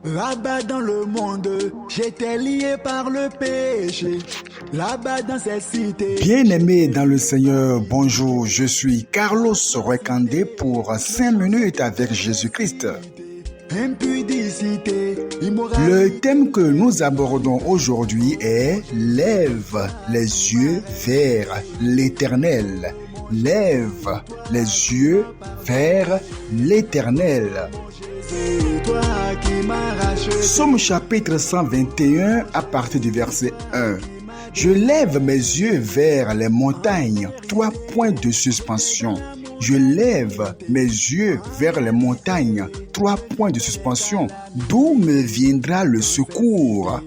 Là-bas dans le monde, j'étais lié par le péché. Là-bas dans cette cité. Bien-aimés dans le Seigneur, bonjour, je suis Carlos Rekandé pour 5 minutes avec Jésus-Christ. Impudicité, immoralité. Le thème que nous abordons aujourd'hui est « Lève les yeux vers l'Éternel ». Lève les yeux vers l'Éternel. Psaume chapitre 121 à partir du verset 1. Je lève mes yeux vers les montagnes, 3 points de suspension. Je lève mes yeux vers les montagnes, 3 points de suspension. D'où me viendra le secours?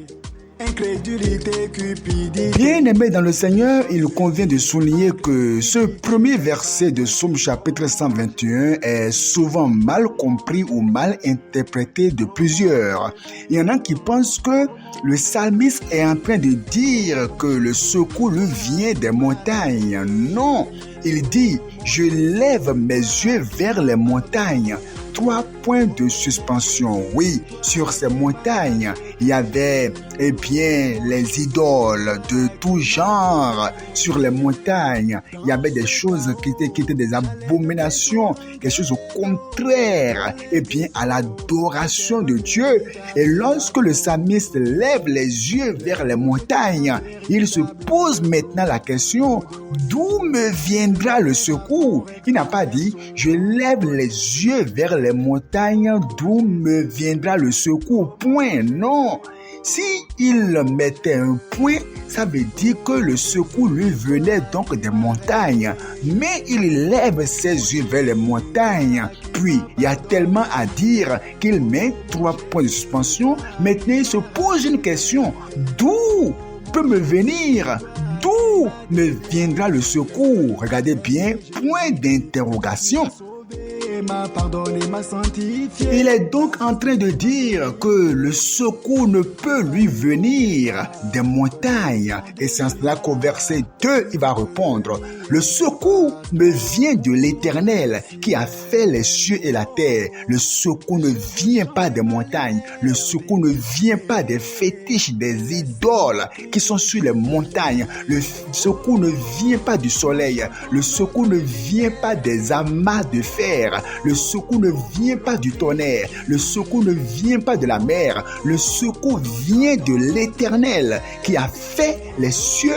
Incrédulité, cupidité. Bien-aimé dans le Seigneur, il convient de souligner que ce premier verset de Psaume chapitre 121 est souvent mal compris ou mal interprété de plusieurs. Il y en a qui pensent que le psalmiste est en train de dire que le secours lui vient des montagnes. Non, il dit « Je lève mes yeux vers les montagnes ». 3 points de suspension. Oui, sur ces montagnes, il y avait, les idoles de tout genre. Sur les montagnes, il y avait des choses qui étaient des abominations, quelque chose au contraire, à l'adoration de Dieu. Et lorsque le psalmiste lève les yeux vers les montagnes, il se pose maintenant la question, d'où me viendra le secours? Il n'a pas dit, je lève les yeux vers les montagnes, d'où me viendra le secours, point. Non, si il mettait un point, ça veut dire que le secours lui venait donc des montagnes, mais il lève ses yeux vers les montagnes. Puis il y a tellement à dire qu'il met 3 points de suspension. Maintenant il se pose une question, d'où peut me venir? D'où me viendra le secours? Regardez bien, point d'interrogation. Il est donc en train de dire que le secours ne peut lui venir des montagnes. Et c'est en cela qu'au verset 2, il va répondre, le secours me vient de l'Éternel qui a fait les cieux et la terre. Le secours ne vient pas des montagnes. Le secours ne vient pas des fétiches, des idoles qui sont sur les montagnes. Le secours ne vient pas du soleil. Le secours ne vient pas des amas de fer. Le secours ne vient pas du tonnerre. Le secours ne vient pas de la mer. Le secours vient de l'Éternel qui a fait les cieux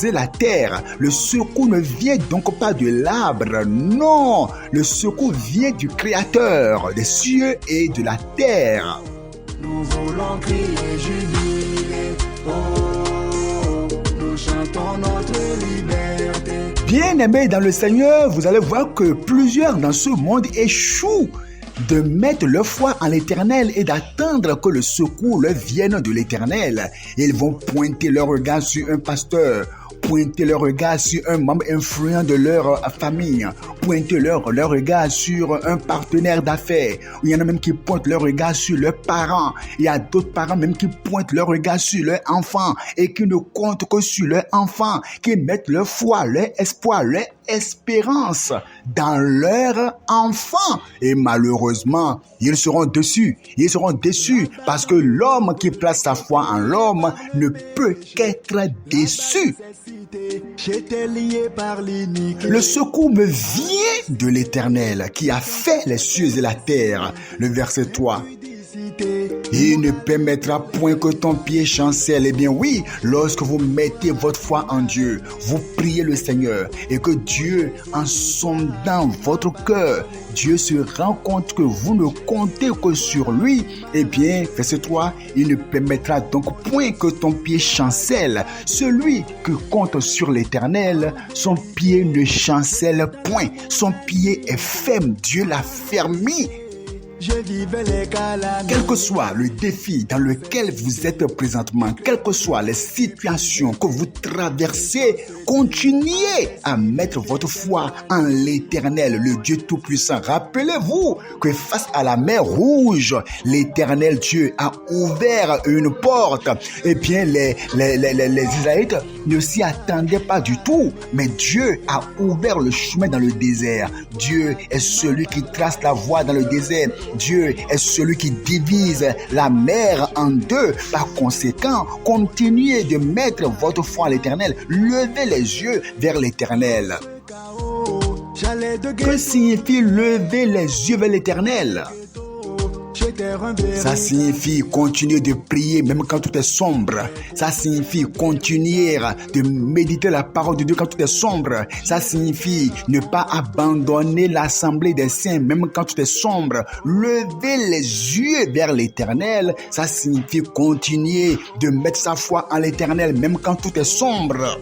et la terre. Le secours ne vient donc pas de l'arbre. Non, le secours vient du Créateur des cieux et de la terre. Nous voulons crier jubilé. Oh, nous chantons notre liberté. Bien-aimés dans le Seigneur, vous allez voir que plusieurs dans ce monde échouent de mettre leur foi en l'Éternel et d'attendre que le secours leur vienne de l'Éternel. Ils vont pointer leur regard sur un pasteur, pointer leur regard sur un membre influent de leur famille, pointer leur regard sur un partenaire d'affaires. Il y en a même qui pointent leur regard sur leurs parents. Il y a d'autres parents même qui pointent leur regard sur leurs enfants et qui ne comptent que sur leurs enfants, qui mettent leur foi, leur espoir, leur espérance dans leurs enfants. Et malheureusement, ils seront déçus. Ils seront déçus parce que l'homme qui place sa foi en l'homme ne peut qu'être déçu. J'étais lié par l'iniquité. Le secours me vient de l'Éternel qui a fait les cieux et la terre. Le verset 3. Il ne permettra point que ton pied chancelle. Eh bien oui, lorsque vous mettez votre foi en Dieu, vous priez le Seigneur et que Dieu, en sondant votre cœur, Dieu se rend compte que vous ne comptez que sur lui. Eh bien, verset 3, il ne permettra donc point que ton pied chancelle. Celui qui compte sur l'Éternel, son pied ne chancelle point. Son pied est ferme. Dieu l'a fermé. Quel que soit le défi dans lequel vous êtes présentement, quelles que soient les situations que vous traversez, continuez à mettre votre foi en l'Éternel, le Dieu Tout-Puissant. Rappelez-vous que face à la mer Rouge, l'Éternel Dieu a ouvert une porte. Eh bien, les Israélites ne s'y attendaient pas du tout, mais Dieu a ouvert le chemin dans le désert. Dieu est celui qui trace la voie dans le désert. Dieu est celui qui divise la mer en deux. Par conséquent, continuez de mettre votre foi à l'Éternel. Levez les yeux vers l'Éternel. Que signifie lever les yeux vers l'Éternel? Ça signifie continuer de prier même quand tout est sombre. Ça signifie continuer de méditer la parole de Dieu quand tout est sombre. Ça signifie ne pas abandonner l'assemblée des saints même quand tout est sombre. Lever les yeux vers l'Éternel, ça signifie continuer de mettre sa foi en l'Éternel même quand tout est sombre.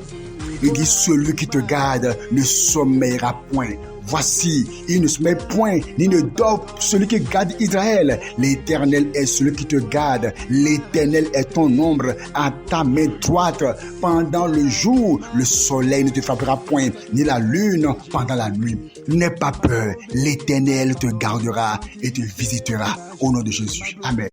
Il dit, celui qui te garde ne sommeillera point. Voici, il ne sommeille point, ni ne dort celui qui garde Israël. L'Éternel est celui qui te garde. L'Éternel est ton ombre à ta main droite. Pendant le jour, le soleil ne te frappera point, ni la lune pendant la nuit. N'aie pas peur, l'Éternel te gardera et te visitera. Au nom de Jésus. Amen.